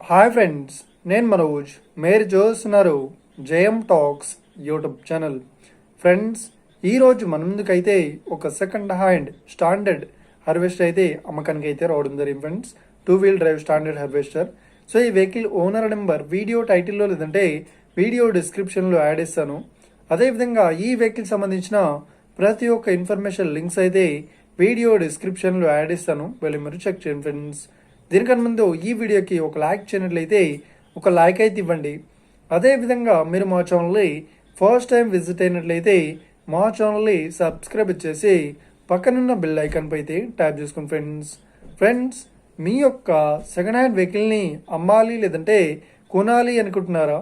Hi friends, నేను మనోజ్. మీరు చూస్తున్నారు JM talks YouTube channel. Friends, ఈరోజు మన ముందుకైతే ఒక సెకండ్ హ్యాండ్ స్టాండర్డ్ హార్వెస్టర్ అయితే అమ్మకానికి అయితే రావడం జరిగింది friends. 2-wheel drive standard harvester. So ఈ వెహికల్ ఓనర్ నెంబర్ వీడియో టైటిల్లో లేదంటే వీడియో డిస్క్రిప్షన్లో యాడ్ ఇస్తాను. అదేవిధంగా ఈ వెహికల్ సంబంధించిన ప్రతి ఒక్క ఇన్ఫర్మేషన్ లింక్స్ అయితే వీడియో డిస్క్రిప్షన్లో యాడ్ ఇస్తాను, వెళ్ళి మీరు చెక్ చేయండి ఫ్రెండ్స్. దీనికన్నా ముందు ఈ వీడియోకి ఒక లైక్ చేయనట్లయితే ఒక లైక్ అయితే ఇవ్వండి. అదేవిధంగా మీరు మా ఛానల్ని ఫస్ట్ టైం విజిట్ అయినట్లయితే మా ఛానల్ని సబ్స్క్రైబ్ చేసి పక్కనున్న బెల్ ఐకాన్పై అయితే ట్యాప్ చేసుకోండి ఫ్రెండ్స్. మీ యొక్క సెకండ్ హ్యాండ్ వెహికల్ని అమ్మాలి లేదంటే కొనాలి అనుకుంటున్నారా?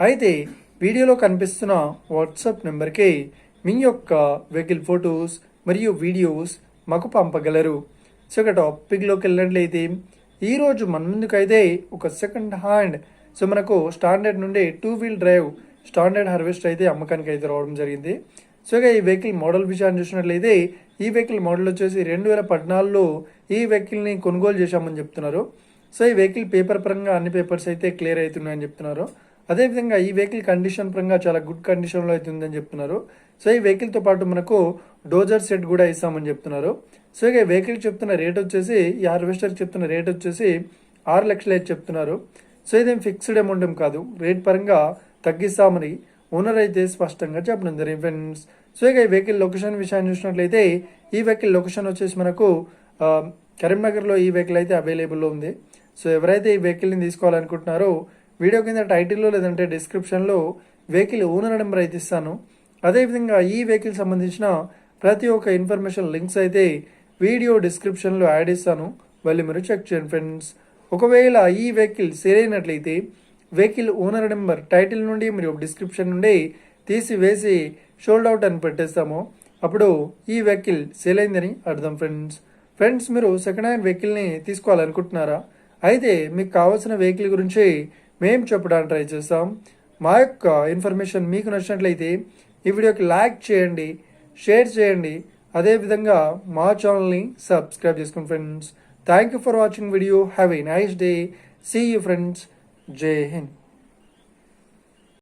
అయితే వీడియోలో కనిపిస్తున్న వాట్సాప్ నెంబర్కి మీ యొక్క వెహికల్ ఫొటోస్ మరియు వీడియోస్ మాకు పంపగలరు. సో ఇక టాపిక్లోకి వెళ్ళినట్లయితే ఈరోజు మన ముందుకైతే ఒక సెకండ్ హ్యాండ్ మనకు స్టాండర్డ్ నుండి 2-wheel డ్రైవ్ స్టాండర్డ్ హార్వెస్టర్ అయితే అమ్మకానికి అయితే రావడం జరిగింది. సో ఇక ఈ వెహికల్ మోడల్ విషయాన్ని చూసినట్లయితే ఈ వెహికల్ మోడల్ వచ్చేసి 2014లో ఈ వెహికల్ని కొనుగోలు చేశామని చెప్తున్నారు. సో ఈ వెహికల్ పేపర్ పరంగా అన్ని పేపర్స్ అయితే క్లియర్ అవుతున్నాయని చెప్తున్నారు. అదేవిధంగా ఈ వెహికల్ కండిషన్ పరంగా చాలా గుడ్ కండిషన్లో అయితే ఉందని చెప్తున్నారు. సో ఈ వెహికల్తో పాటు మనకు డోజర్ సెట్ కూడా ఇస్తామని చెప్తున్నారు. సో ఇక వెహికల్ చెప్తున్న రేట్ వచ్చేసి ఈ హార్వెస్టర్ చెప్తున్న రేట్ వచ్చేసి 6 లక్షలు అయితే చెప్తున్నారు. సో ఇదేం ఫిక్స్డ్ అమౌంట్ ఏం కాదు, రేట్ పరంగా తగ్గిస్తామని ఓనర్ అయితే స్పష్టంగా చెప్పడం జరిగింది ఫ్రెండ్స్. సో ఇక ఈ వెహికల్ లొకేషన్ విషయాన్ని చూసినట్లయితే ఈ వెహికల్ లొకేషన్ వచ్చేసి మనకు కరీంనగర్లో ఈ వెహికల్ అయితే అవైలబుల్లో ఉంది. సో ఎవరైతే ఈ వెహికల్ని తీసుకోవాలనుకుంటున్నారో వీడియో కింద టైటిల్లో లేదంటే డిస్క్రిప్షన్లో వెహికల్ ఓనర్ నెంబర్ అయితే ఇస్తాను. అదేవిధంగా ఈ వెహికల్ సంబంధించిన ప్రతి ఒక్క ఇన్ఫర్మేషన్ లింక్స్ అయితే వీడియో డిస్క్రిప్షన్లో యాడ్ ఇస్తాను, వెళ్ళి మీరు చెక్ చేయండి ఫ్రెండ్స్. ఒకవేళ ఈ వెహికల్ సేల్ అయినట్లయితే వెహికల్ ఓనర్ నెంబర్ టైటిల్ నుండి మరియు డిస్క్రిప్షన్ నుండి తీసివేసి షోల్డ్ అవుట్ అని పెట్టేస్తాము, అప్పుడు ఈ వెహికల్ సేల్ అయిందని అర్థం ఫ్రెండ్స్. మీరు సెకండ్ హ్యాండ్ వెహికల్ని తీసుకోవాలనుకుంటున్నారా? అయితే మీకు కావాల్సిన వెహికల్ గురించి మేము చెప్పడానికి ట్రై చేస్తాం. మా యొక్క ఇన్ఫర్మేషన్ మీకు నచ్చినట్లయితే ఈ వీడియోకి లైక్ చేయండి, షేర్ చేయండి, అదేవిధంగా మా ఛానల్ని సబ్స్క్రైబ్ చేసుకోండి friends. Thank you for watching video. Have a nice day. See you friends. Jai Hind.